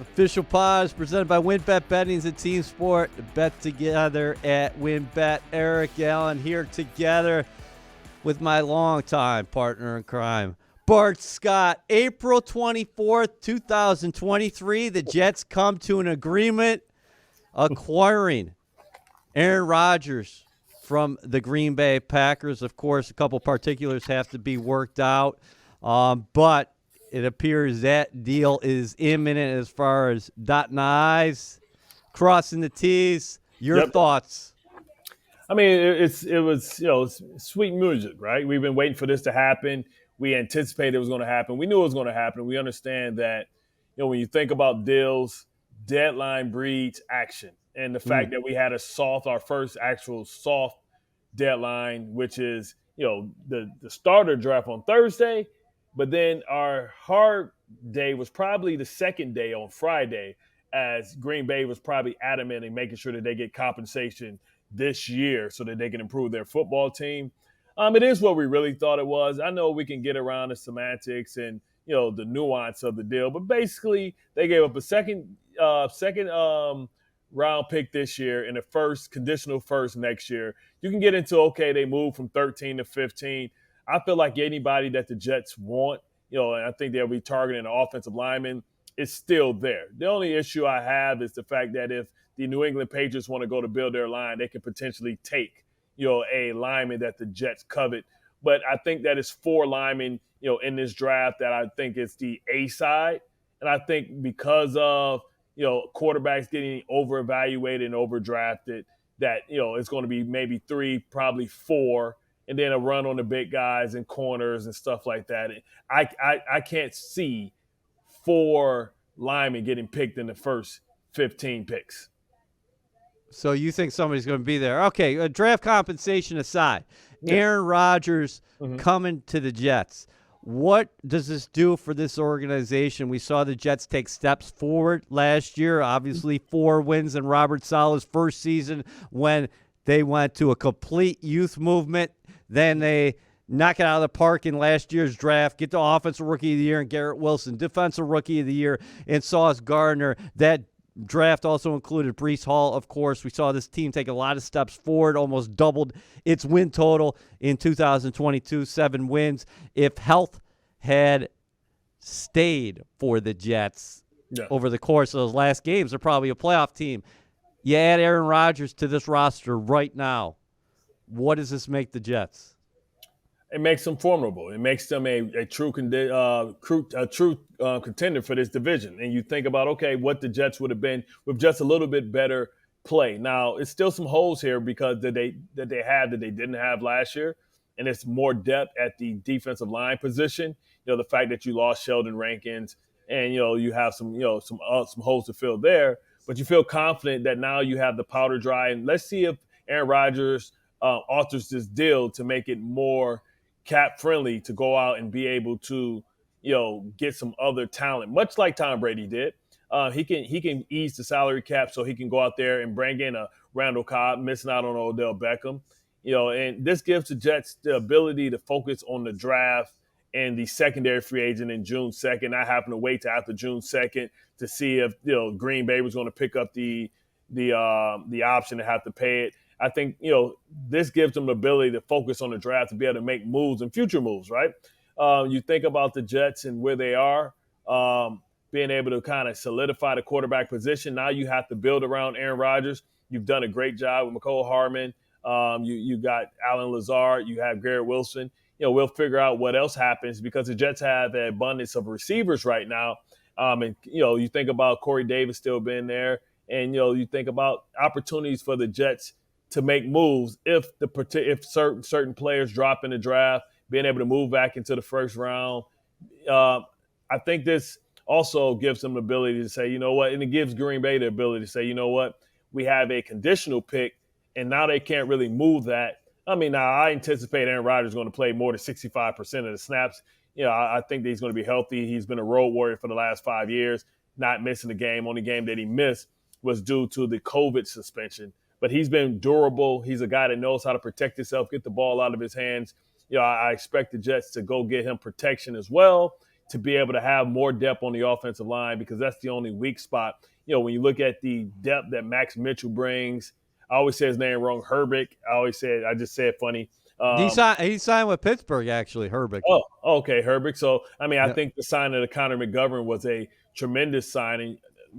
Official pod is presented by WinBet. Betting's a team sport. Bet together at WinBet. Eric Allen here together with my longtime partner in crime, Bart Scott. April 24th, 2023, the Jets come to an agreement acquiring Aaron Rodgers from the Green Bay Packers. Of course, a couple particulars have to be worked out, but it appears that deal is imminent as far as dotting the I's, crossing the T's. Your Yep. thoughts? I mean, it was it's sweet music, right? We've been waiting for this to happen. We anticipated it was going to happen. We knew it was going to happen. We understand that when you think about deals, deadline breeds action, and the fact that we had our first actual soft deadline, which is the starter draft on Thursday, but then our hard day was probably the second day on Friday, as Green Bay was probably adamant in making sure that they get compensation this year so that they can improve their football team. It is what we really thought it was. I know we can get around the semantics and the nuance of the deal, but basically they gave up a second round pick this year and a first conditional first next year. You can get into they moved from 13 to 15. I feel like anybody that the Jets want, and I think they'll be targeting an offensive lineman, is still there. The only issue I have is the fact that if the New England Patriots want to go to build their line, they can potentially take, a lineman that the Jets covet. But I think that it's four linemen, in this draft that I think is the A side. And I think because of, quarterbacks getting over-evaluated and overdrafted, that, it's going to be maybe three, probably four, and then a run on the big guys and corners and stuff like that. I can't see four linemen getting picked in the first 15 picks. So you think somebody's going to be there? Okay, draft compensation aside, Yeah. Aaron Rodgers Mhm. coming to the Jets. What does this do for this organization? We saw the Jets take steps forward last year. Obviously, 4 wins in Robert Saleh's first season when they went to a complete youth movement. Then they knock it out of the park in last year's draft, get the offensive rookie of the year in Garrett Wilson, defensive rookie of the year in Sauce Gardner. That draft also included Breece Hall, of course. We saw this team take a lot of steps forward, almost doubled its win total in 2022, 7 wins. If health had stayed for the Jets over the course of those last games, they're probably a playoff team. You add Aaron Rodgers to this roster right now. What does this make the Jets? It makes them formidable. It makes them a true contender for this division. And you think about, what the Jets would have been with just a little bit better play. Now, it's still some holes here because that they didn't have last year, and it's more depth at the defensive line position. The fact that you lost Sheldon Rankins, and you have some holes to fill there, but you feel confident that now you have the powder dry. And let's see if Aaron Rodgers alters this deal to make it more cap friendly to go out and be able to, get some other talent, much like Tom Brady did. He can ease the salary cap so he can go out there and bring in a Randall Cobb, missing out on Odell Beckham. And this gives the Jets the ability to focus on the draft and the secondary free agent in June 2nd. Not having to wait till after June 2nd to see if Green Bay was going to pick up the option to have to pay it. I think, this gives them the ability to focus on the draft to be able to make moves and future moves, right? You think about the Jets and where they are, being able to kind of solidify the quarterback position. Now you have to build around Aaron Rodgers. You've done a great job with McCole Hardman. You got Alan Lazard. You have Garrett Wilson. We'll figure out what else happens because the Jets have an abundance of receivers right now. And you think about Corey Davis still being there. And, you think about opportunities for the Jets to make moves if certain players drop in the draft, being able to move back into the first round. I think this also gives them the ability to say, you know what, and it gives Green Bay the ability to say, you know what, we have a conditional pick, and now they can't really move that. I mean, now I anticipate Aaron Rodgers is going to play more than 65% of the snaps. I think that he's going to be healthy. He's been a road warrior for the last 5 years, not missing a game. Only game that he missed was due to the COVID suspension. But he's been durable. He's a guy that knows how to protect himself, get the ball out of his hands. I expect the Jets to go get him protection as well. to be able to have more depth on the offensive line because that's the only weak spot. When you look at the depth that Max Mitchell brings, I always say his name wrong, Herbeck. I just say it funny. He signed with Pittsburgh, actually, Herbig. Oh, okay, Herbig. So, I Yeah. think the signing of Connor McGovern was a tremendous signing,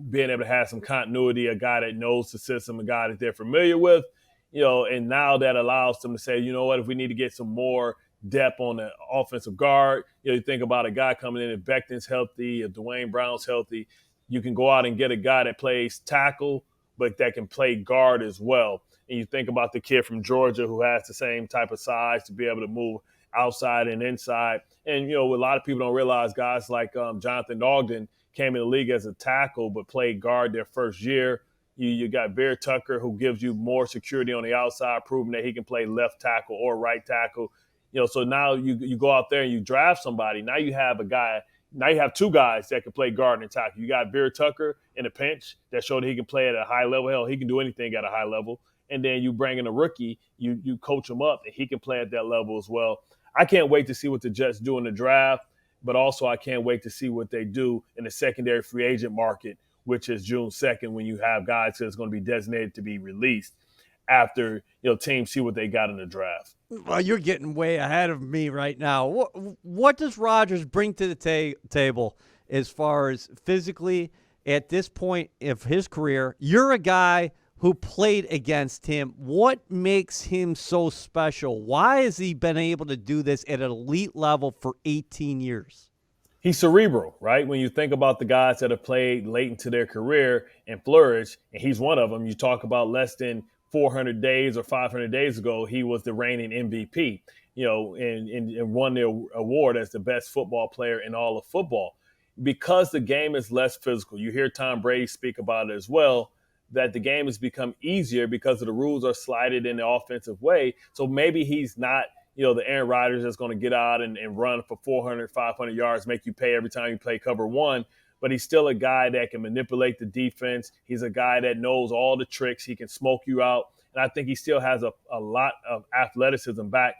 being able to have some continuity, a guy that knows the system, a guy that they're familiar with, and now that allows them to say, you know what, if we need to get some more depth on the offensive guard, you think about a guy coming in, if Becton's healthy, if Dwayne Brown's healthy, you can go out and get a guy that plays tackle, but that can play guard as well. And you think about the kid from Georgia who has the same type of size to be able to move outside and inside. And, a lot of people don't realize guys like Jonathan Ogden came in the league as a tackle but played guard their first year. You got Bear Tucker, who gives you more security on the outside, proving that he can play left tackle or right tackle. So now you go out there and you draft somebody. Now you have a guy. Now you have two guys that can play guard and tackle. You got Bear Tucker in a pinch that showed that he can play at a high level. Hell, he can do anything at a high level. And then you bring in a rookie, you coach him up, and he can play at that level as well. I can't wait to see what the Jets do in the draft, but also I can't wait to see what they do in the secondary free agent market, which is June 2nd, when you have guys that's going to be designated to be released after teams see what they got in the draft. Well, you're getting way ahead of me right now. What does Rodgers bring to the table as far as physically at this point of his career? You're a guy who played against him. What makes him so special? Why has he been able to do this at an elite level for 18 years? He's cerebral, right? When you think about the guys that have played late into their career and flourished, and he's one of them. You talk about less than 400 days or 500 days ago, he was the reigning MVP, and won the award as the best football player in all of football. Because the game is less physical, you hear Tom Brady speak about it as well, that the game has become easier because of the rules are slided in the offensive way. So maybe he's not, the Aaron Rodgers that's going to get out and run for 400, 500 yards, make you pay every time you play cover one. But he's still a guy that can manipulate the defense. He's a guy that knows all the tricks. He can smoke you out. And I think he still has a lot of athleticism back.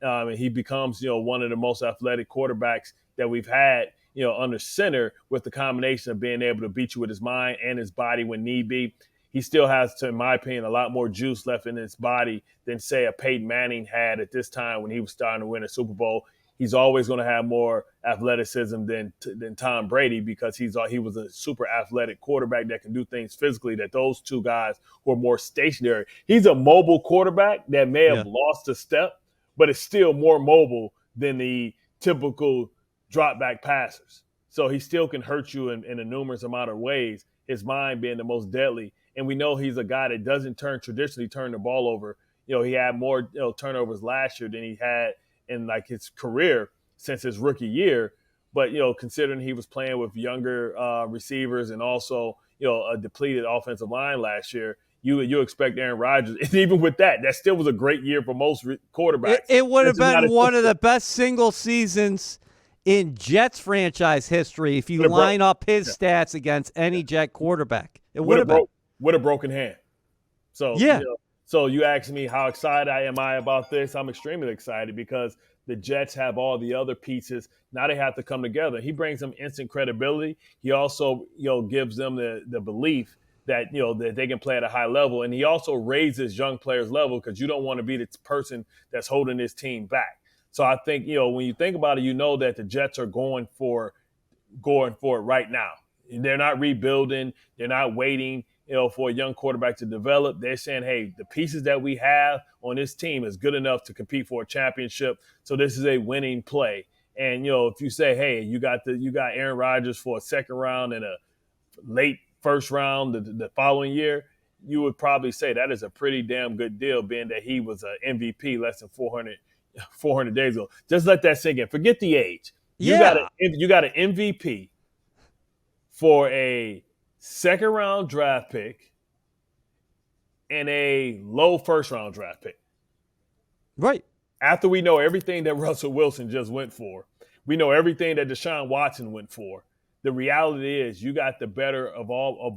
And he becomes, one of the most athletic quarterbacks that we've had, under center, with the combination of being able to beat you with his mind and his body when need be. He still has, in my opinion, a lot more juice left in his body than, say, a Peyton Manning had at this time when he was starting to win a Super Bowl. He's always going to have more athleticism than Tom Brady because he was a super athletic quarterback that can do things physically that those two guys who are more stationary. He's a mobile quarterback that may have lost a step, but is still more mobile than the typical drop back passers. So he still can hurt you in a numerous amount of ways, his mind being the most deadly. And we know he's a guy that doesn't traditionally turn the ball over. He had more turnovers last year than he had in like his career since his rookie year. But, considering he was playing with younger receivers and also, a depleted offensive line last year, you expect Aaron Rodgers. And even with that still was a great year for most quarterbacks. It would have been one of the best single seasons in Jets franchise history if you line up his stats against any Jet quarterback. It would have been. With a broken hand. So, so you ask me how excited am I about this? I'm extremely excited because the Jets have all the other pieces. Now they have to come together. He brings them instant credibility. He also, gives them the belief that, that they can play at a high level. And he also raises young players' level because you don't want to be the person that's holding this team back. So I think, when you think about it, that the Jets are going for it right now. They're not rebuilding. They're not waiting, for a young quarterback to develop. They're saying, hey, the pieces that we have on this team is good enough to compete for a championship. So this is a winning play. And, if you say, hey, you got Aaron Rodgers for a second round and a late first round the following year, you would probably say that is a pretty damn good deal, being that he was an MVP less than 400 days ago. Just let that sink in. Forget the age. You got an MVP for a second-round draft pick and a low first-round draft pick. Right. After we know everything that Russell Wilson just went for, we know everything that Deshaun Watson went for. The reality is you got the better of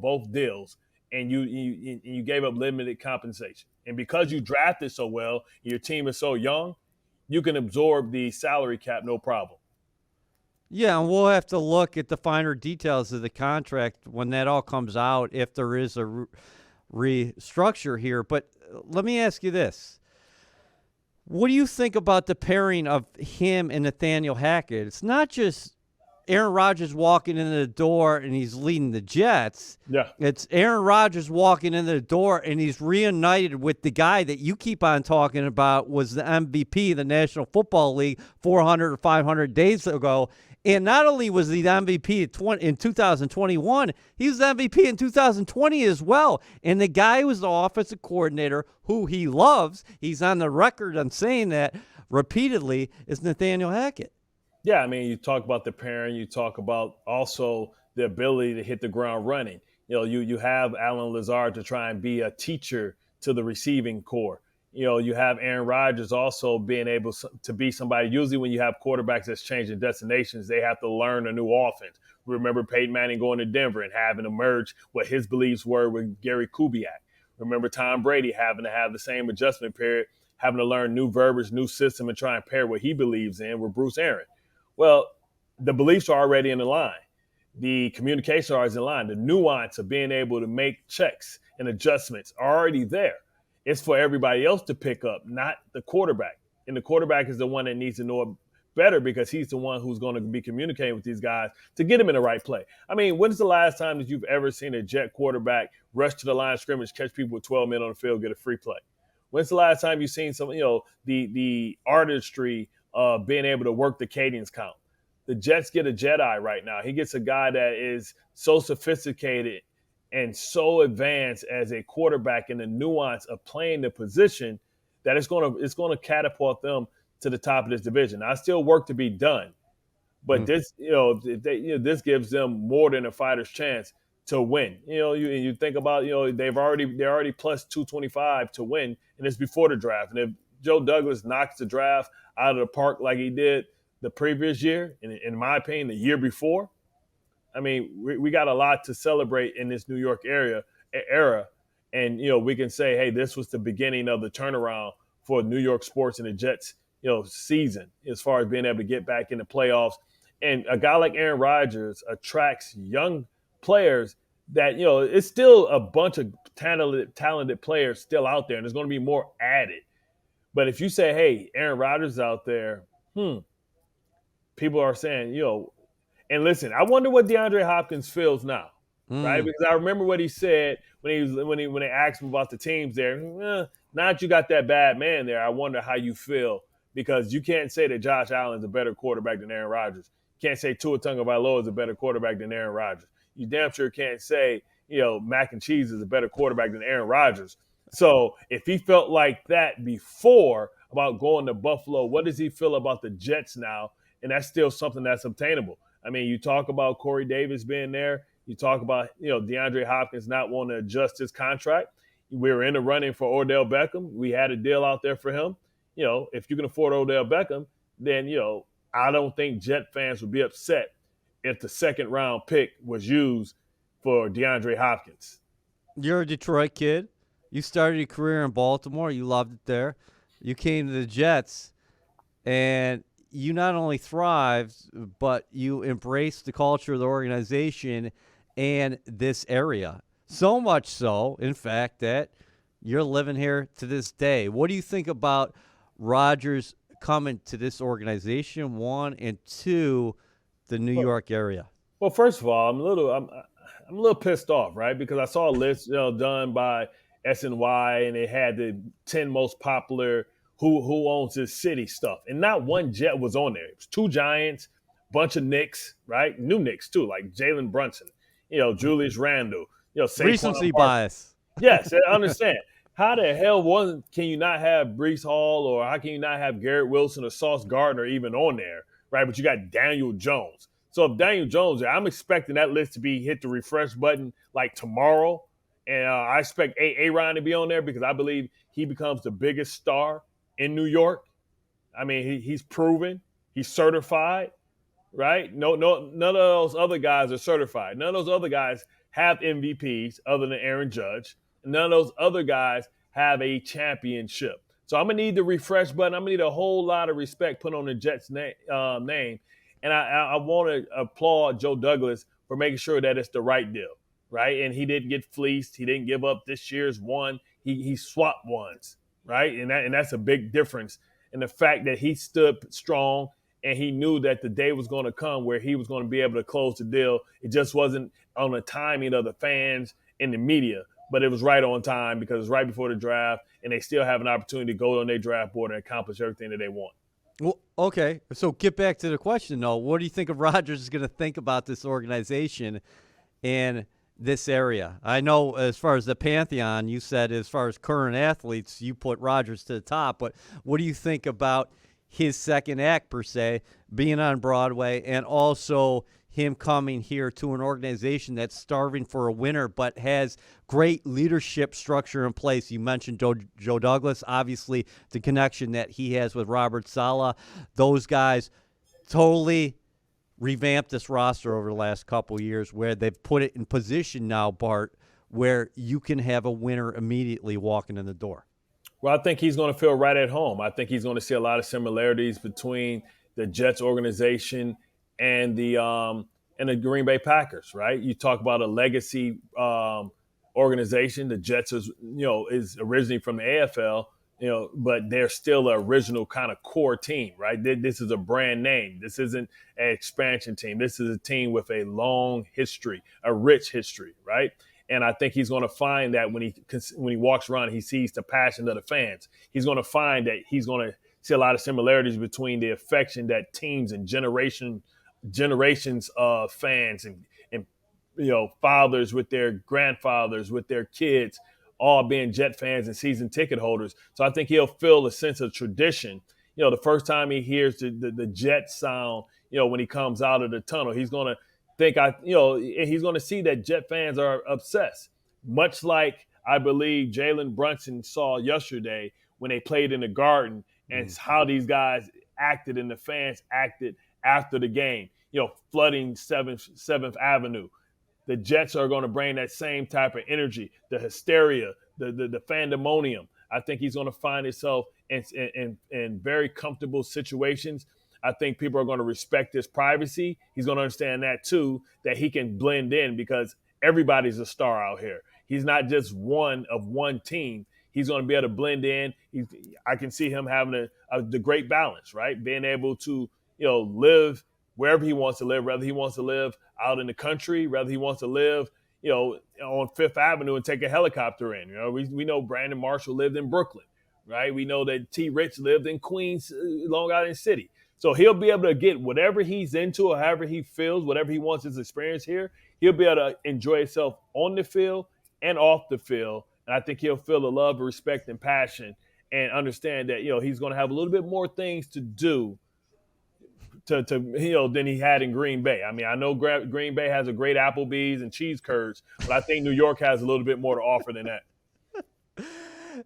both deals, and you gave up limited compensation. And because you drafted so well, and your team is so young, you can absorb the salary cap no problem. Yeah, and we'll have to look at the finer details of the contract when that all comes out, if there is a restructure here. But let me ask you this. What do you think about the pairing of him and Nathaniel Hackett? It's not just Aaron Rodgers walking in the door and he's leading the Jets. Yeah. It's Aaron Rodgers walking in the door and he's reunited with the guy that you keep on talking about was the MVP of the National Football League 400 or 500 days ago. And not only was he the MVP in 2021, he was the MVP in 2020 as well. And the guy who was the offensive coordinator, who he loves, he's on the record on saying that repeatedly, is Nathaniel Hackett. Yeah, I mean, you talk about the pairing, you talk about also the ability to hit the ground running. You have Alan Lazard to try and be a teacher to the receiving core. You have Aaron Rodgers also being able to be somebody. Usually when you have quarterbacks that's changing destinations, they have to learn a new offense. Remember Peyton Manning going to Denver and having to merge what his beliefs were with Gary Kubiak. Remember Tom Brady having to have the same adjustment period, having to learn new verbiage, new system, and try and pair what he believes in with Bruce Aaron. Well, the beliefs are already in the line. The communication is in line. The nuance of being able to make checks and adjustments are already there. It's for everybody else to pick up, not the quarterback. And the quarterback is the one that needs to know it better because he's the one who's going to be communicating with these guys to get them in the right play. I mean, when's the last time that you've ever seen a Jet quarterback rush to the line of scrimmage, catch people with 12 men on the field, get a free play? When's the last time you've seen some, the artistry of being able to work the cadence count? The Jets get a Jedi right now. He gets a guy that is so sophisticated and so advanced as a quarterback in the nuance of playing the position that it's going to catapult them to the top of this division. Now, still work to be done, but this this gives them more than a fighter's chance to win. You think about they're already plus 225 to win, and it's before the draft. And if Joe Douglas knocks the draft out of the park like he did the previous year, in my opinion, the year before, I mean, we got a lot to celebrate in this New York era, and we can say, hey, this was the beginning of the turnaround for New York sports and the Jets, season as far as being able to get back in the playoffs. And a guy like Aaron Rodgers attracts young players that it's still a bunch of talented players still out there, and there's going to be more added. But if you say, hey, Aaron Rodgers out there, people are saying, and listen, I wonder what DeAndre Hopkins feels now, right? Because I remember what he said when they asked him about the teams there. Now that you got that bad man there, I wonder how you feel, because you can't say that Josh Allen's a better quarterback than Aaron Rodgers. You can't say Tua Tagovailoa is a better quarterback than Aaron Rodgers. You damn sure can't say Mac and Cheese is a better quarterback than Aaron Rodgers. So if he felt like that before about going to Buffalo, what does he feel about the Jets now? And that's still something that's obtainable. I mean, you talk about Corey Davis being there. You talk about, DeAndre Hopkins not wanting to adjust his contract. We were in the running for Odell Beckham. We had a deal out there for him. If you can afford Odell Beckham, then, I don't think Jet fans would be upset if the second round pick was used for DeAndre Hopkins. You're a Detroit kid. You started your career in Baltimore. You loved it there. You came to the Jets, and you not only thrived, but you embraced the culture of the organization and this area. So much so, in fact, that you're living here to this day. What do you think about Rodgers coming to this organization, one, and two, the New York area? Well, first of all, I'm a little pissed off, right? Because I saw a list done by SNY, and they had the 10 most popular who owns this city stuff. And not one Jet was on there. It was two Giants, bunch of Knicks, right? New Knicks, too, like Jalen Brunson, Julius Randle, recency bias. Yes, I understand. How the hell can you not have Breece Hall, or how can you not have Garrett Wilson or Sauce Gardner even on there, right? But you got Daniel Jones. So if Daniel Jones, I'm expecting that list to be hit the refresh button like tomorrow. And I expect A-Ron to be on there because I believe he becomes the biggest star in New York. I mean, he's proven, he's certified, right? No, none of those other guys are certified. None of those other guys have MVPs other than Aaron Judge. And none of those other guys have a championship. So I'm going to need the refresh button. I'm going to need a whole lot of respect put on the Jets name. And I want to applaud Joe Douglas for making sure that it's the right deal, right? And he didn't get fleeced. He didn't give up this year's one. He swapped ones, right? And that's a big difference. And the fact that he stood strong and he knew that the day was going to come where he was going to be able to close the deal. It just wasn't on the timing of the fans and the media, but it was right on time because it's right before the draft, and they still have an opportunity to go on their draft board and accomplish everything that they want. Well, okay. So get back to the question, though. What do you think of Rodgers is going to think about this organization and this area? I know as far as the Pantheon, you said as far as current athletes, you put Rodgers to the top. But what do you think about his second act, per se, being on Broadway and also him coming here to an organization that's starving for a winner but has great leadership structure in place? You mentioned Joe Douglas, obviously the connection that he has with Robert Saleh. Those guys totally revamped this roster over the last couple of years where they've put it in position now, Bart, where you can have a winner immediately walking in the door. Well, I think he's going to feel right at home. I think he's going to see a lot of similarities between the Jets organization and the Green Bay Packers. Right? You talk about a legacy organization. The Jets is originally from the AFL, but they're still an original kind of core team. Right? This is a brand name. This isn't an expansion team. This is a team with a long history, a rich history. Right? And I think he's going to find that when he walks around, he sees the passion of the fans. He's going to find that he's going to see a lot of similarities between the affection that teams and generations of fans and fathers with their grandfathers, with their kids, all being Jet fans and season ticket holders. So I think he'll feel a sense of tradition. The first time he hears the Jet sound, when he comes out of the tunnel, he's going to think he's going to see that Jet fans are obsessed, much like I believe Jalen Brunson saw yesterday when they played in the Garden and how these guys acted and the fans acted after the game, flooding 7th Avenue. The Jets are going to bring that same type of energy, the hysteria, the fandemonium. I think he's going to find himself in very comfortable situations. I think people are going to respect his privacy. He's going to understand that, too, that he can blend in because everybody's a star out here. He's not just one of one team. He's going to be able to blend in. I can see him having the great balance, right? Being able to, live wherever he wants to live, whether he wants to live out in the country, whether he wants to live, on Fifth Avenue and take a helicopter in. We know Brandon Marshall lived in Brooklyn, right? We know that T. Rich lived in Queens, Long Island City. So he'll be able to get whatever he's into or however he feels, whatever he wants his experience here, he'll be able to enjoy himself on the field and off the field. And I think he'll feel the love, respect, and passion and understand that, he's going to have a little bit more things to do than he had in Green Bay. I mean, I know Green Bay has a great Applebee's and cheese curds, but I think New York has a little bit more to offer than that.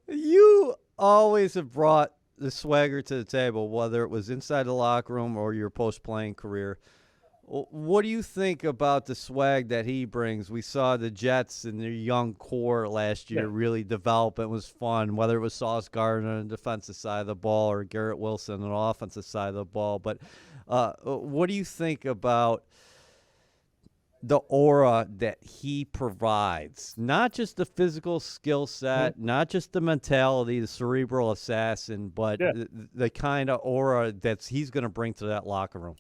You always have brought the swagger to the table, whether it was inside the locker room or your post-playing career. What do you think about the swag that he brings? We saw the Jets and their young core last year really develop. It was fun, whether it was Sauce Gardner on the defensive side of the ball or Garrett Wilson on the offensive side of the ball. But what do you think about the aura that he provides? Not just the physical skill set, not just the mentality, the cerebral assassin, but the kind of aura that he's going to bring to that locker room.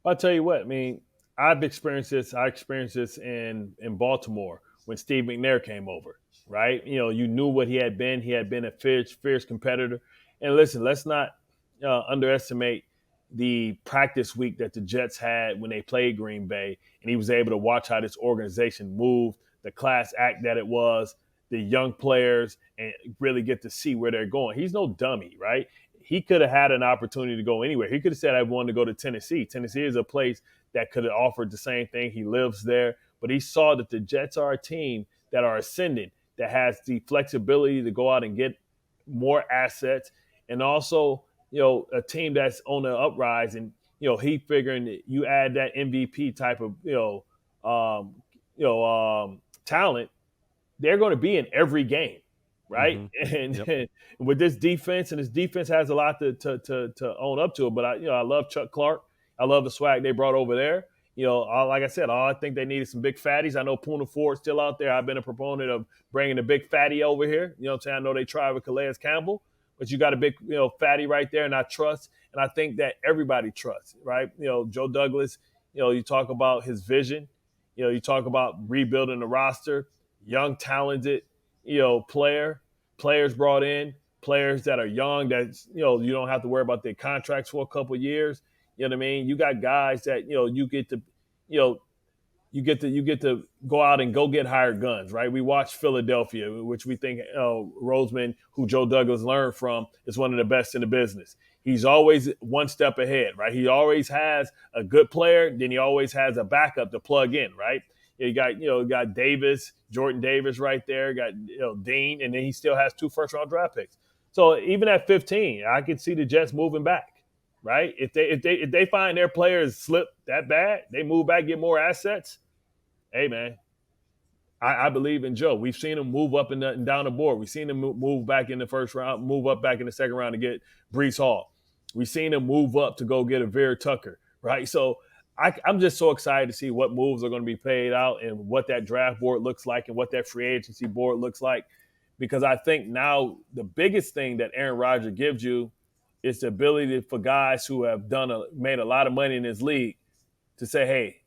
I'll tell you what, I mean, I've experienced this. I experienced this in Baltimore when Steve McNair came over, right? You knew what he had been. He had been a fierce competitor. And listen, let's not underestimate the practice week that the Jets had when they played Green Bay, and he was able to watch how this organization moved, the class act that it was, the young players, and really get to see where they're going. He's no dummy, right? He could have had an opportunity to go anywhere. He could have said, I wanted to go to Tennessee. Tennessee is a place that could have offered the same thing. He lives there. But he saw that the Jets are a team that are ascending, that has the flexibility to go out and get more assets, and also, a team that's on the uprise. And, he figuring that you add that MVP type of, talent, they're going to be in every game. Right. And with this defense, and his defense has a lot to own up to it. But I love Chuck Clark. I love the swag they brought over there. Like I said, all I think they needed some big fatties. I know Puna Ford's still out there. I've been a proponent of bringing the big fatty over here. You know what I'm saying? I know they tried with Calais Campbell, but you got a big, fatty right there, and I trust. And I think that everybody trusts, right? Joe Douglas, you talk about his vision. You talk about rebuilding the roster, young, talented, players brought in, players that are young that, you don't have to worry about their contracts for a couple of years. You know what I mean? You got guys that, you know, you get to go out and go get hired guns, right? We watched Philadelphia, which we think Roseman, who Joe Douglas learned from, is one of the best in the business. He's always one step ahead, right? He always has a good player, then he always has a backup to plug in, right? You got Davis, Jordan Davis right there, got Dean, and then he still has 2 first-round draft picks. So even at 15, I could see the Jets moving back, right? If they find their players slip that bad, they move back, get more assets. Hey man, I believe in Joe. We've seen him move up and down the board. We've seen him move back in the first round, move up back in the second round to get Breece Hall. We've seen him move up to go get a Vera Tucker, right? So I'm just so excited to see what moves are going to be paid out and what that draft board looks like and what that free agency board looks like. Because I think now the biggest thing that Aaron Rodgers gives you is the ability for guys who have made a lot of money in this league to say, hey,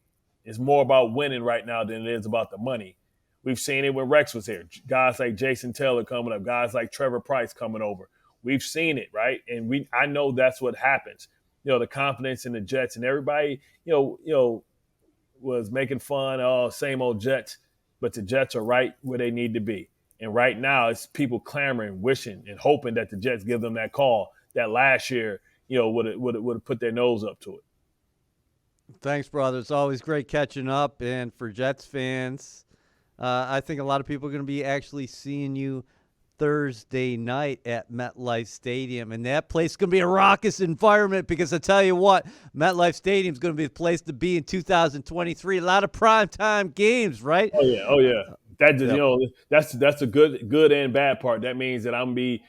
it's more about winning right now than it is about the money. We've seen it when Rex was here. Guys like Jason Taylor coming up, guys like Trevor Price coming over. We've seen it, right? And I know that's what happens. The confidence in the Jets, and everybody, was making fun, same old Jets, but the Jets are right where they need to be. And right now, it's people clamoring, wishing, and hoping that the Jets give them that call that last year, would have put their nose up to it. Thanks, brother. It's always great catching up. And for Jets fans, I think a lot of people are going to be actually seeing you Thursday night at MetLife Stadium. And that place is going to be a raucous environment because I tell you what, MetLife Stadium is going to be the place to be in 2023. A lot of primetime games, right? Oh, yeah. Oh, yeah. That's a good and bad part. That means that I'm gonna be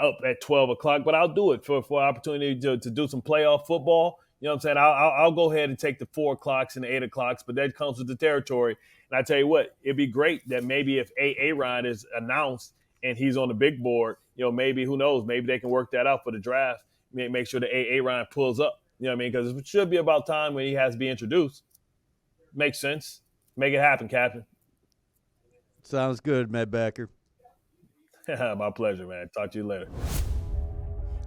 up at 12 o'clock, but I'll do it for opportunity to do some playoff football. You know what I'm saying? I'll go ahead and take the 4 o'clocks and the 8 o'clocks, but that comes with the territory. And I tell you what, it'd be great that maybe if Aaron is announced and he's on the big board, maybe who knows? Maybe they can work that out for the draft. Make sure the Aaron pulls up. You know what I mean? Because it should be about time when he has to be introduced. Makes sense. Make it happen, Captain. Sounds good, Medbacker. My pleasure, man. Talk to you later.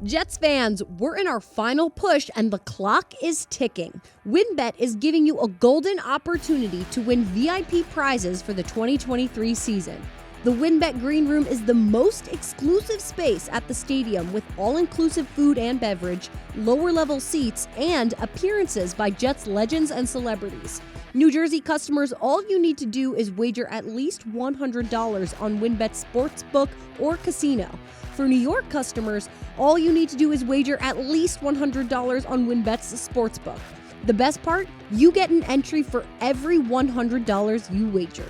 Jets fans, we're in our final push and the clock is ticking. WynnBET is giving you a golden opportunity to win VIP prizes for the 2023 season. The WynnBET Green Room is the most exclusive space at the stadium with all-inclusive food and beverage, lower-level seats, and appearances by Jets legends and celebrities. New Jersey customers, all you need to do is wager at least $100 on WynnBET Sportsbook or Casino. For New York customers, all you need to do is wager at least $100 on WynnBET's Sportsbook. The best part? You get an entry for every $100 you wager.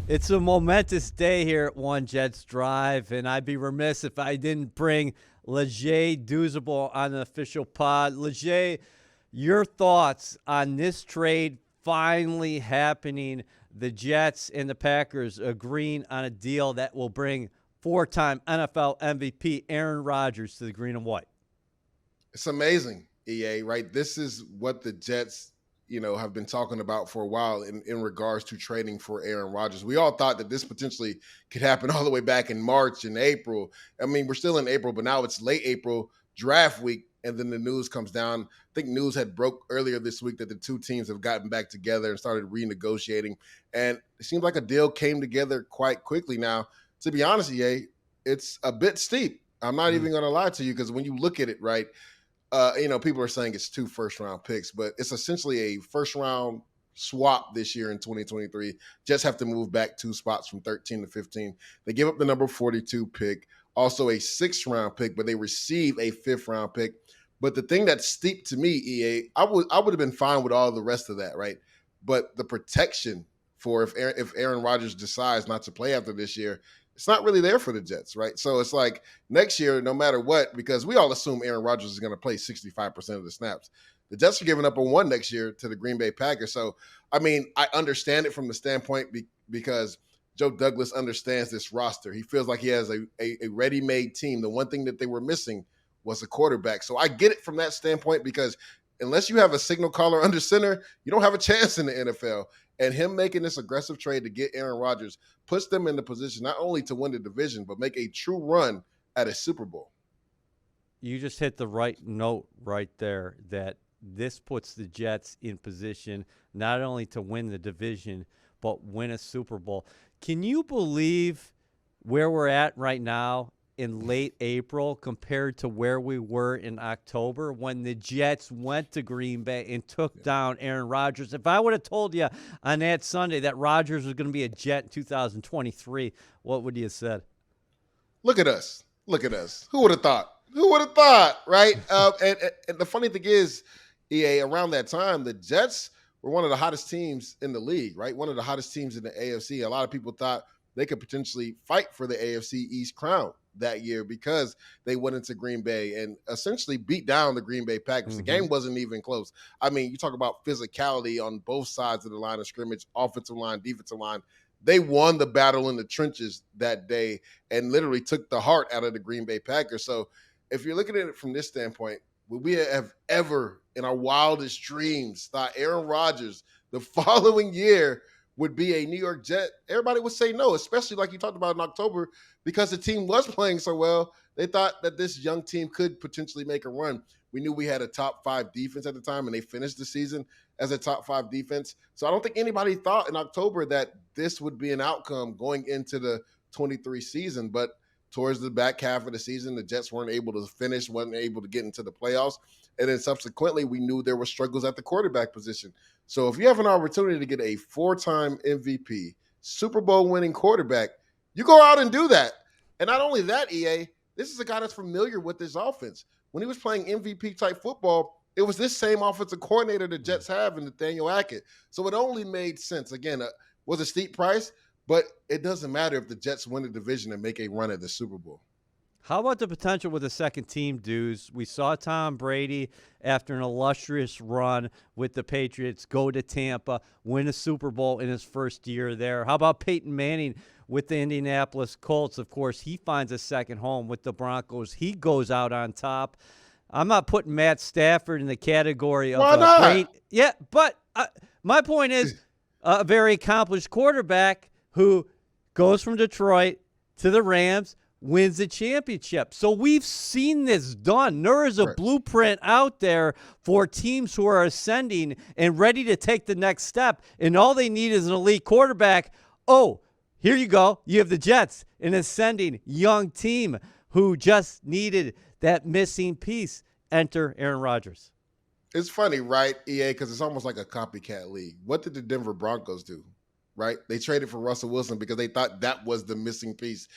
It's a momentous day here at One Jets Drive, and I'd be remiss if I didn't bring Leger Douzable on the official pod. Leger, your thoughts on this trade finally happening, the Jets and the Packers agreeing on a deal that will bring 4-time NFL MVP Aaron Rodgers to the green and white. It's amazing, EA, right? This is what the Jets, have been talking about for a while in regards to trading for Aaron Rodgers. We all thought that this potentially could happen all the way back in March and April. I mean, we're still in April, but now it's late April, draft week, and then the news comes down. I think news had broke earlier this week that the two teams have gotten back together and started renegotiating. And it seems like a deal came together quite quickly. Now, to be honest, EA, it's a bit steep. I'm not even going to lie to you because when you look at it, right, people are saying it's 2 first-round picks, but it's essentially a first-round swap this year in 2023. Jets have to move back 2 spots from 13 to 15. They give up the number 42 pick, also a 6th-round pick, but they receive a 5th-round pick. But the thing that's steep to me, EA, I would have been fine with all the rest of that, right? But the protection for if Aaron Rodgers decides not to play after this year, it's not really there for the Jets, right? So it's like next year, no matter what, because we all assume Aaron Rodgers is going to play 65% of the snaps. The Jets are giving up on one next year to the Green Bay Packers. So, I mean, I understand it from the standpoint because Joe Douglas understands this roster. He feels like he has a ready-made team. The one thing that they were missing was a quarterback. So I get it from that standpoint because unless you have a signal caller under center, you don't have a chance in the NFL. And him making this aggressive trade to get Aaron Rodgers puts them in the position not only to win the division, but make a true run at a Super Bowl. You just hit the right note right there that this puts the Jets in position not only to win the division, but win a Super Bowl. Can you believe where we're at right now in late April compared to where we were in October when the Jets went to Green Bay and took down Aaron Rodgers? If I would have told you on that Sunday that Rodgers was going to be a Jet in 2023, what would you have said? Look at us. Look at us. Who would have thought? Who would have thought, right? And the funny thing is, EA, around that time, the Jets were one of the hottest teams in the league, right? One of the hottest teams in the AFC. A lot of people thought they could potentially fight for the AFC East crown that year because they went into Green Bay and essentially beat down the Green Bay Packers. The game wasn't even close. I mean, you talk about physicality on both sides of the line of scrimmage, offensive line, defensive line. They won the battle in the trenches that day and literally took the heart out of the Green Bay Packers. So if you're looking at it from this standpoint, would we have ever in our wildest dreams thought Aaron Rodgers the following year would be a New York Jet? Everybody would say no, especially like you talked about in October, because the team was playing so well. They thought that this young team could potentially make a run. We knew we had a top 5 defense at the time, and they finished the season as a top 5 defense. So I don't think anybody thought in October that this would be an outcome going into the 23 season. But towards the back half of the season, the Jets weren't able to finish, wasn't able to get into the playoffs. And then subsequently, we knew there were struggles at the quarterback position. So if you have an opportunity to get a 4-time MVP, Super Bowl winning quarterback, you go out and do that. And not only that, EA, this is a guy that's familiar with this offense. When he was playing MVP type football, it was this same offensive coordinator the Jets have in Nathaniel Hackett. So it only made sense. Again, was a steep price, but it doesn't matter if the Jets win the division and make a run at the Super Bowl. How about the potential with the second team, Dues? We saw Tom Brady, after an illustrious run with the Patriots, go to Tampa, win a Super Bowl in his first year there. How about Peyton Manning with the Indianapolis Colts? Of course, he finds a second home with the Broncos. He goes out on top. I'm not putting Matt Stafford in the category of Why not? great. Yeah, but my point is a very accomplished quarterback who goes from Detroit to the Rams, wins the championship. So we've seen this done. There is a blueprint out there for teams who are ascending and ready to take the next step, and all they need is an elite quarterback. Oh, here you go. You have the Jets, an ascending young team who just needed that missing piece. Enter Aaron Rodgers. It's funny, right, EA, because it's almost like a copycat league. What did the Denver Broncos do? Right? They traded for Russell Wilson because they thought that was the missing piece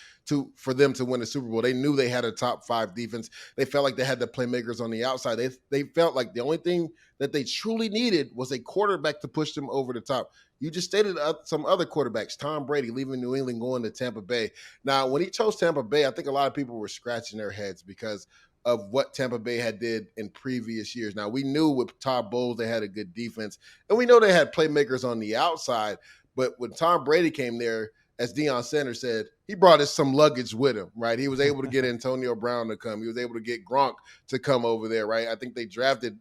for them to win the Super Bowl. They knew they had a top 5 defense. They felt like they had the playmakers on the outside. They felt like the only thing that they truly needed was a quarterback to push them over the top. You just stated some other quarterbacks, Tom Brady leaving New England, going to Tampa Bay. Now, when he chose Tampa Bay, I think a lot of people were scratching their heads because of what Tampa Bay had did in previous years. Now, we knew with Todd Bowles, they had a good defense, and we know they had playmakers on the outside. But when Tom Brady came there, as Deion Sanders said, he brought us some luggage with him, right? He was able to get Antonio Brown to come. He was able to get Gronk to come over there, right? I think they drafted,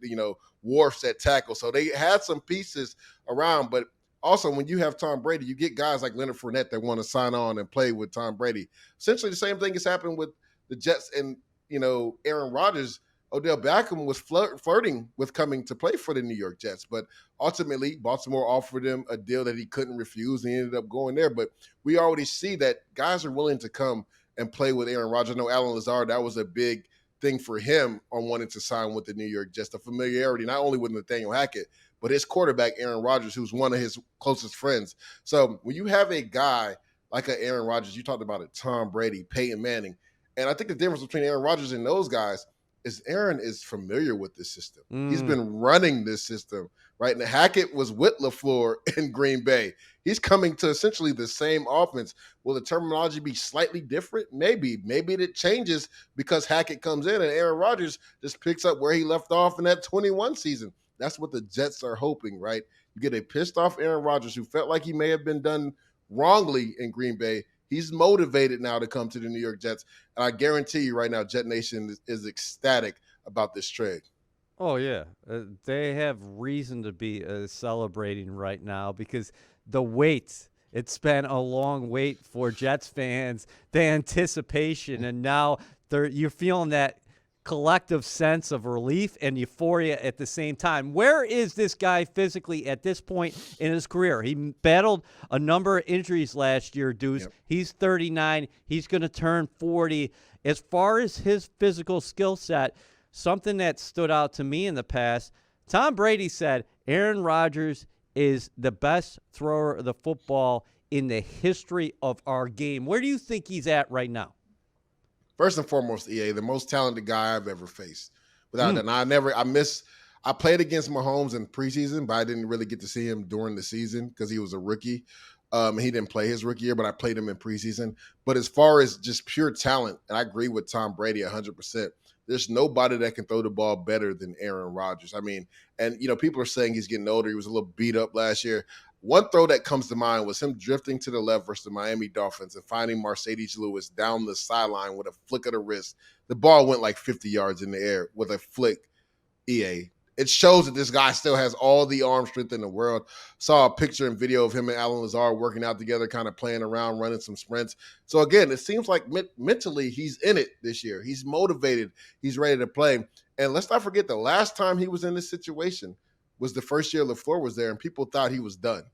Wharfs at tackle. So they had some pieces around. But also, when you have Tom Brady, you get guys like Leonard Fournette that want to sign on and play with Tom Brady. Essentially, the same thing has happened with the Jets and, Aaron Rodgers. Odell Beckham was flirting with coming to play for the New York Jets, but ultimately Baltimore offered him a deal that he couldn't refuse, and he ended up going there. But we already see that guys are willing to come and play with Aaron Rodgers. I know Alan Lazard, that was a big thing for him on wanting to sign with the New York Jets, the familiarity not only with Nathaniel Hackett, but his quarterback, Aaron Rodgers, who's one of his closest friends. So when you have a guy like a Aaron Rodgers, you talked about it, Tom Brady, Peyton Manning, and I think the difference between Aaron Rodgers and those guys is Aaron is familiar with this system. He's been running this system, right? And Hackett was with LaFleur in Green Bay. He's coming to essentially the same offense. Will the terminology be slightly different? Maybe. Maybe it changes because Hackett comes in and Aaron Rodgers just picks up where he left off in that 21 season. That's what the Jets are hoping, right? You get a pissed off Aaron Rodgers who felt like he may have been done wrongly in Green Bay. He's motivated now to come to the New York Jets. And I guarantee you right now, Jet Nation is ecstatic about this trade. Oh yeah, they have reason to be celebrating right now because the wait. It's been a long wait for Jets fans, the anticipation, and now you're feeling that collective sense of relief and euphoria at the same time. Where is this guy physically at this point in his career? He battled a number of injuries last year, Deuce. Yep. He's 39. He's going to turn 40. As far as his physical skill set, something that stood out to me in the past, Tom Brady said Aaron Rodgers is the best thrower of the football in the history of our game. Where do you think he's at right now? First and foremost, EA, the most talented guy I've ever faced. Without that, I played against Mahomes in preseason, but I didn't really get to see him during the season because he was a rookie. He didn't play his rookie year, but I played him in preseason. But as far as just pure talent, and I agree with Tom Brady 100%, there's nobody that can throw the ball better than Aaron Rodgers. I mean, and, people are saying he's getting older. He was a little beat up last year. One throw that comes to mind was him drifting to the left versus the Miami Dolphins and finding Mercedes Lewis down the sideline with a flick of the wrist. The ball went like 50 yards in the air with a flick, EA. It shows that this guy still has all the arm strength in the world. Saw a picture and video of him and Alan Lazard working out together, kind of playing around, running some sprints. So again, it seems like mentally he's in it this year. He's motivated. He's ready to play. And let's not forget the last time he was in this situation was the first year LaFleur was there, and people thought he was done.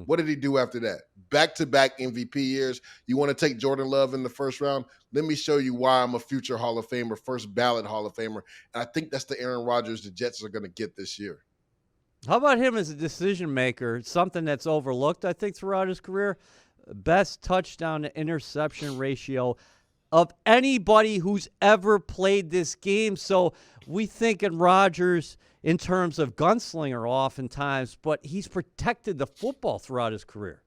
What did he do after that? Back-to-back MVP years. You want to take Jordan Love in the first round? Let me show you why I'm a future Hall of Famer, first ballot Hall of Famer. And I think that's the Aaron Rodgers the Jets are going to get this year. How about him as a decision maker? Something that's overlooked, I think, throughout his career. Best touchdown to interception ratio of anybody who's ever played this game. So we think in Rodgers in terms of gunslinger oftentimes, but he's protected the football throughout his career.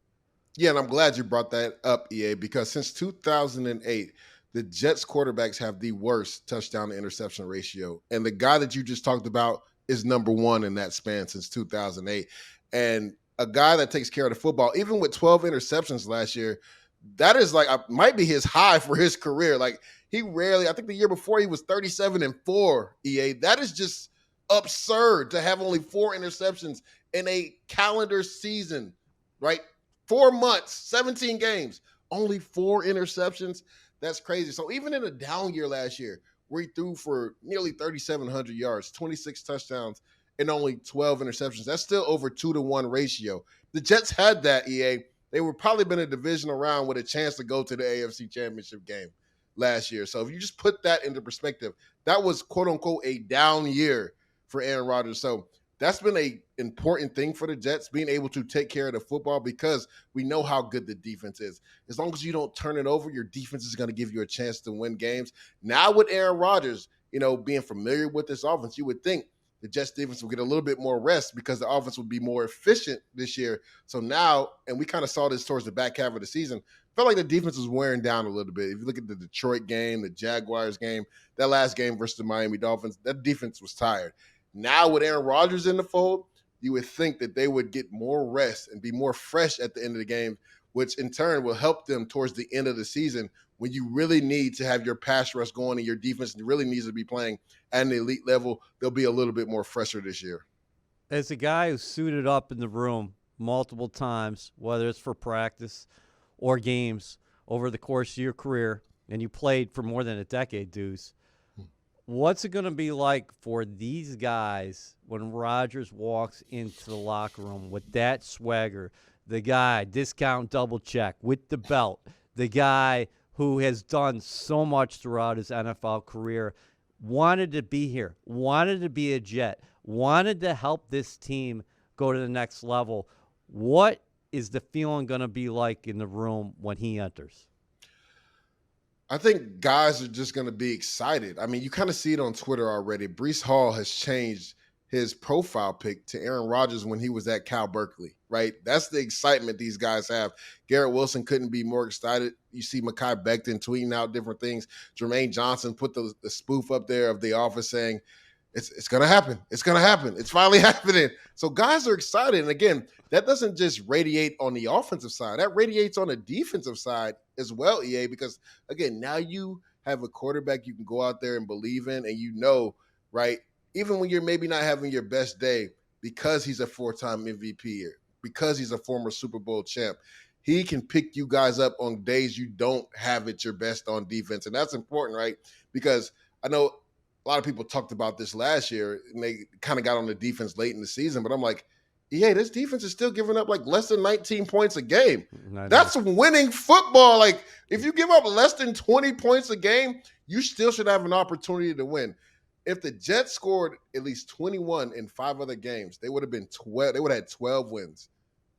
Yeah, and I'm glad you brought that up, EA, because since 2008, the Jets quarterbacks have the worst touchdown to interception ratio. And the guy that you just talked about is number one in that span since 2008. And a guy that takes care of the football, even with 12 interceptions last year, that is might be his high for his career. Like he rarely, I think the year before he was 37-4, EA. That is just absurd to have only 4 interceptions in a calendar season, right? 4 months, 17 games, only 4 interceptions. That's crazy. So even in a down year last year, where he threw for nearly 3,700 yards, 26 touchdowns, and only 12 interceptions, that's still over 2-to-1 ratio. The Jets had that, EA. They would probably been a divisional round with a chance to go to the AFC Championship game last year. So if you just put that into perspective, that was quote unquote a down year for Aaron Rodgers. So that's been an important thing for the Jets, being able to take care of the football because we know how good the defense is. As long as you don't turn it over, your defense is going to give you a chance to win games. Now with Aaron Rodgers, being familiar with this offense, you would think the Jets defense will get a little bit more rest because the offense will be more efficient this year. So now, and we kind of saw this towards the back half of the season, felt like the defense was wearing down a little bit. If you look at the Detroit game, the Jaguars game, that last game versus the Miami Dolphins, that defense was tired. Now with Aaron Rodgers in the fold, you would think that they would get more rest and be more fresh at the end of the game, which in turn will help them towards the end of the season when you really need to have your pass rush going and your defense really needs to be playing at an elite level. They'll be a little bit more fresher this year. As a guy who's suited up in the room multiple times, whether it's for practice or games over the course of your career, and you played for more than a decade, Deuce, what's it going to be like for these guys when Rodgers walks into the locker room with that swagger, the guy, discount double check with the belt, the guy who has done so much throughout his NFL career, wanted to be here, wanted to be a Jet, wanted to help this team go to the next level. What is the feeling going to be like in the room when he enters? I think guys are just going to be excited. I mean, you kind of see it on Twitter already. Breece Hall has changed his profile pic to Aaron Rodgers when he was at Cal Berkeley, right? That's the excitement these guys have. Garrett Wilson couldn't be more excited. You see Mekhi Becton tweeting out different things. Jermaine Johnson put the spoof up there of The Office saying, It's going to happen. It's going to happen. It's finally happening. So guys are excited. And again, that doesn't just radiate on the offensive side. That radiates on the defensive side as well, EA, because again, now you have a quarterback you can go out there and believe in, and right, even when you're maybe not having your best day, because he's a 4-time MVP, because he's a former Super Bowl champ, he can pick you guys up on days you don't have it your best on defense. And that's important, right? Because I know a lot of people talked about this last year, and they kind of got on the defense late in the season. But I'm like, yeah, this defense is still giving up like less than 19 points a game. That's winning football. Like, if you give up less than 20 points a game, you still should have an opportunity to win. If the Jets scored at least 21 in 5 other games, they would have been 12. They would have had 12 wins.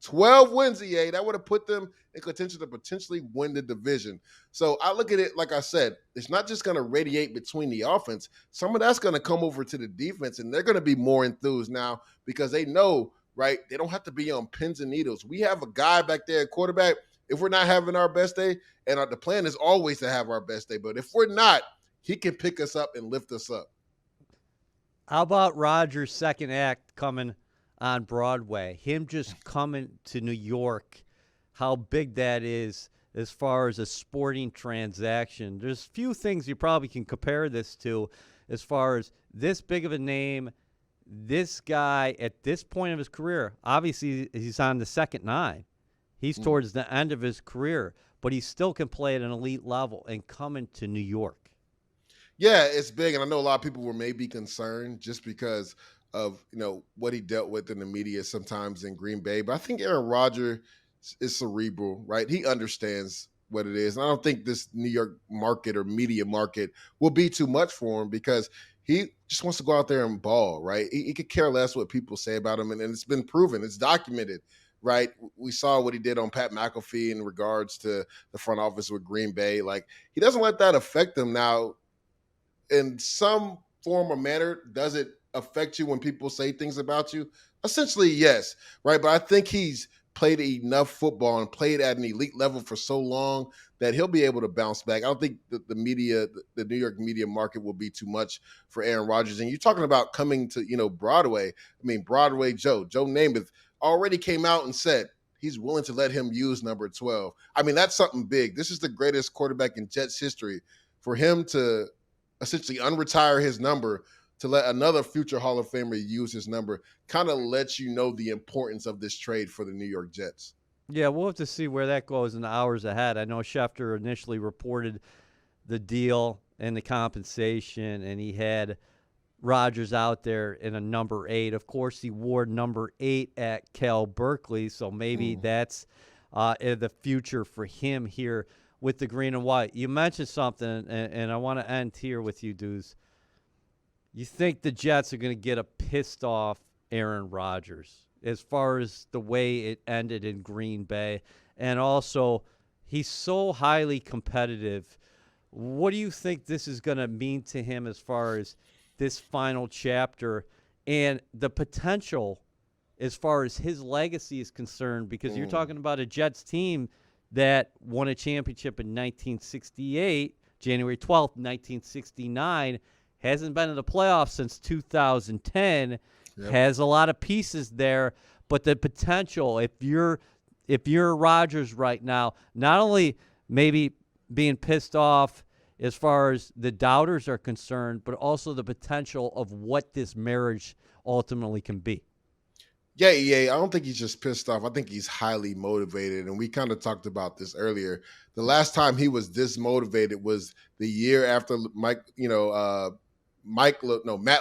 12 wins, EA. That would have put them in contention to potentially win the division. So I look at it, like I said, it's not just going to radiate between the offense. Some of that's going to come over to the defense, and they're going to be more enthused now because they know, right, they don't have to be on pins and needles. We have a guy back there at quarterback. If we're not having our best day, and the plan is always to have our best day, but if we're not, he can pick us up and lift us up. How about Rodgers' second act coming on Broadway? Him just coming to New York, how big that is as far as a sporting transaction. There's few things you probably can compare this to as far as this big of a name, this guy at this point of his career. Obviously, he's on the second 9. He's towards the end of his career, but he still can play at an elite level and coming to New York. Yeah, it's big, and I know a lot of people were maybe concerned just because of what he dealt with in the media sometimes in Green Bay. But I think Aaron Rodgers is cerebral, right? He understands what it is. And I don't think this New York market or media market will be too much for him because he just wants to go out there and ball, right? He could care less what people say about him, and it's been proven. It's documented, right? We saw what he did on Pat McAfee in regards to the front office with Green Bay. Like, he doesn't let that affect him. Now, in some form or manner, does it affect you when people say things about you? Essentially, yes, right? But I think he's played enough football and played at an elite level for so long that he'll be able to bounce back. I don't think that the New York media market will be too much for Aaron Rodgers. And you're talking about coming to, Broadway. I mean, Broadway Joe Namath already came out and said he's willing to let him use number 12. I mean, that's something big. This is the greatest quarterback in Jets history. For him to essentially unretire his number, to let another future Hall of Famer use his number, kind of lets you know the importance of this trade for the New York Jets. Yeah, we'll have to see where that goes in the hours ahead. I know Schefter initially reported the deal and the compensation, and he had Rodgers out there in a number 8. Of course, he wore number 8 at Cal Berkeley, so maybe that's in the future for him here with the green and white. You mentioned something, and I want to end here with you, Deuce. You think the Jets are going to get a pissed off Aaron Rodgers as far as the way it ended in Green Bay? And also, he's so highly competitive. What do you think this is going to mean to him as far as this final chapter and the potential as far as his legacy is concerned? Because you're talking about a Jets team that won a championship in 1968, January 12th, 1969, hasn't been in the playoffs since 2010, has a lot of pieces there, but the potential, if you're Rodgers right now, not only maybe being pissed off as far as the doubters are concerned, but also the potential of what this marriage ultimately can be. Yeah, I don't think he's just pissed off. I think he's highly motivated, and we kind of talked about this earlier. The last time he was this motivated was the year after Matt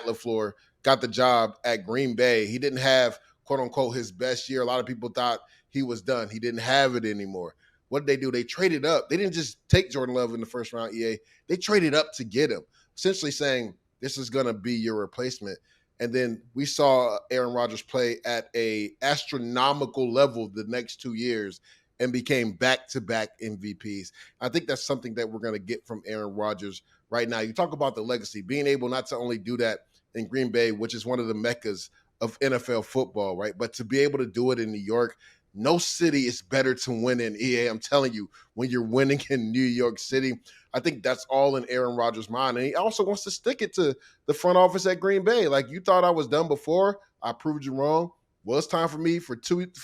LaFleur got the job at Green Bay. He didn't have, quote unquote, his best year. A lot of people thought he was done. He didn't have it anymore. What did they do? They traded up. They didn't just take Jordan Love in the first round, EA. They traded up to get him, essentially saying this is going to be your replacement. And then we saw Aaron Rodgers play at a astronomical level the next 2 years and became back-to-back MVPs. I think that's something that we're going to get from Aaron Rodgers right now. You talk about the legacy, being able not to only do that in Green Bay, which is one of the meccas of NFL football, right? But to be able to do it in New York, no city is better to win in, EA. I'm telling you, when you're winning in New York City, I think that's all in Aaron Rodgers' mind. And he also wants to stick it to the front office at Green Bay. Like, you thought I was done before. I proved you wrong. Well, it's time for me for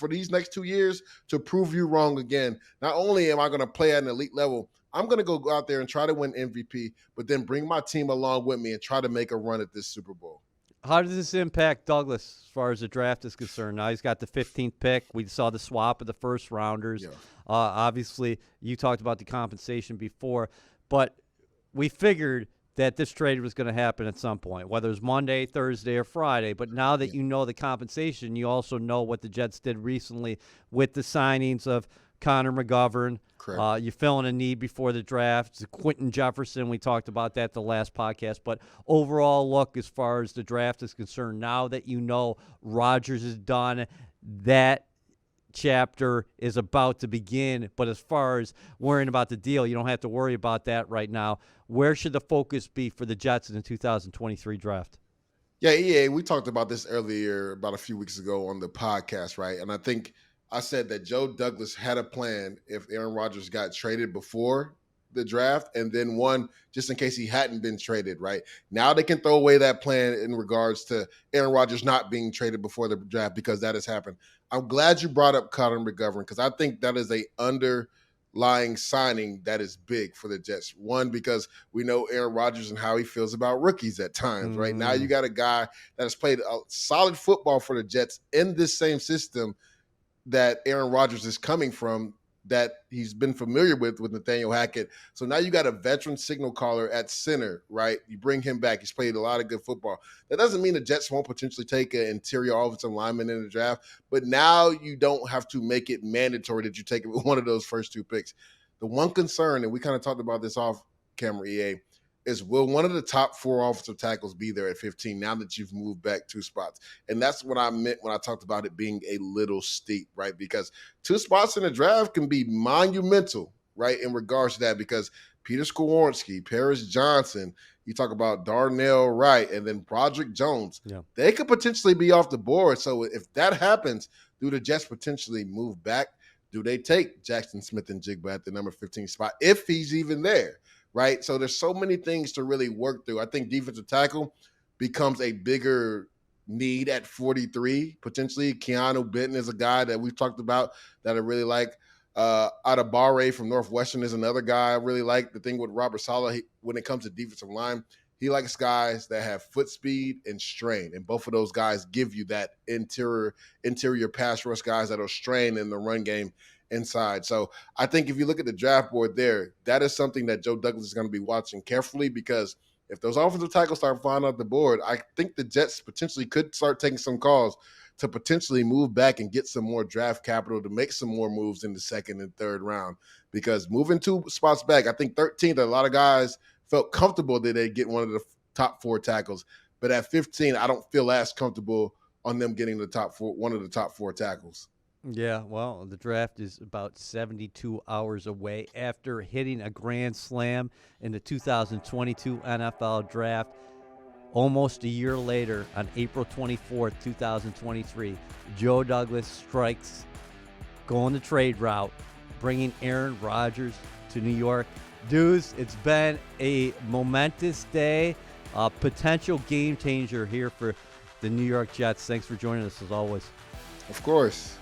these next 2 years to prove you wrong again. Not only am I going to play at an elite level, I'm going to go out there and try to win MVP, but then bring my team along with me and try to make a run at this Super Bowl. How does this impact Douglas as far as the draft is concerned? Now he's got the 15th pick. We saw the swap of the first rounders. Yeah. Obviously, you talked about the compensation before, but we figured that this trade was going to happen at some point, whether it's Monday, Thursday, or Friday. But now that you know the compensation, you also know what the Jets did recently with the signings of Connor McGovern. Correct. You're filling a need before the draft. Quentin Jefferson, we talked about that the last podcast. But overall look as far as the draft is concerned, now that you know Rodgers is done, that chapter is about to begin. But as far as worrying about the deal, you don't have to worry about that right now. Where should the focus be for the Jets in the 2023 draft? Yeah, EA, we talked about this earlier about a few weeks ago on the podcast, right? And I think I said that Joe Douglas had a plan if Aaron Rodgers got traded before the draft, and then one just in case he hadn't been traded, right? Now they can throw away that plan in regards to Aaron Rodgers not being traded before the draft because that has happened. I'm glad you brought up Connor McGovern because I think that is a underlying signing that is big for the Jets. One, because we know Aaron Rodgers and how he feels about rookies at times, right? Now you got a guy that has played a solid football for the Jets in this same system that Aaron Rodgers is coming from, that he's been familiar with Nathaniel Hackett. So now you got a veteran signal caller at center, right? You bring him back. He's played a lot of good football. That doesn't mean the Jets won't potentially take an interior offensive lineman in the draft, but now you don't have to make it mandatory that you take one of those first two picks. The one concern, and we kind of talked about this off camera, EA, is will one of the top four offensive tackles be there at 15 now that you've moved back 2 spots? And that's what I meant when I talked about it being a little steep, right? Because 2 spots in the draft can be monumental, right, in regards to that, because Peter Skoronski, Paris Johnson, you talk about Darnell Wright, and then Broderick Jones. Yeah. They could potentially be off the board. So if that happens, do the Jets potentially move back? Do they take Jackson Smith and Jigba at the number 15 spot if he's even there? Right. So there's so many things to really work through. I think defensive tackle becomes a bigger need at 43, potentially. Keanu Benton is a guy that we've talked about that I really like. Adebawore from Northwestern is another guy I really like. The thing with Robert Saleh, when it comes to defensive line, he likes guys that have foot speed and strain. And both of those guys give you that interior pass rush guys that are strained in the run game inside. So I think if you look at the draft board there, that is something that Joe Douglas is going to be watching carefully, because if those offensive tackles start flying off the board, I think the Jets potentially could start taking some calls to potentially move back and get some more draft capital to make some more moves in the second and third round. Because moving 2 spots back, I think 13th, a lot of guys felt comfortable that they'd get one of the top 4 tackles. But at 15, I don't feel as comfortable on them getting one of the top 4 tackles. Yeah, well, the draft is about 72 hours away after hitting a grand slam in the 2022 NFL Draft. Almost a year later, on April 24th, 2023, Joe Douglas strikes, going the trade route, bringing Aaron Rodgers to New York. Dudes, it's been a momentous day, a potential game changer here for the New York Jets. Thanks for joining us as always. Of course.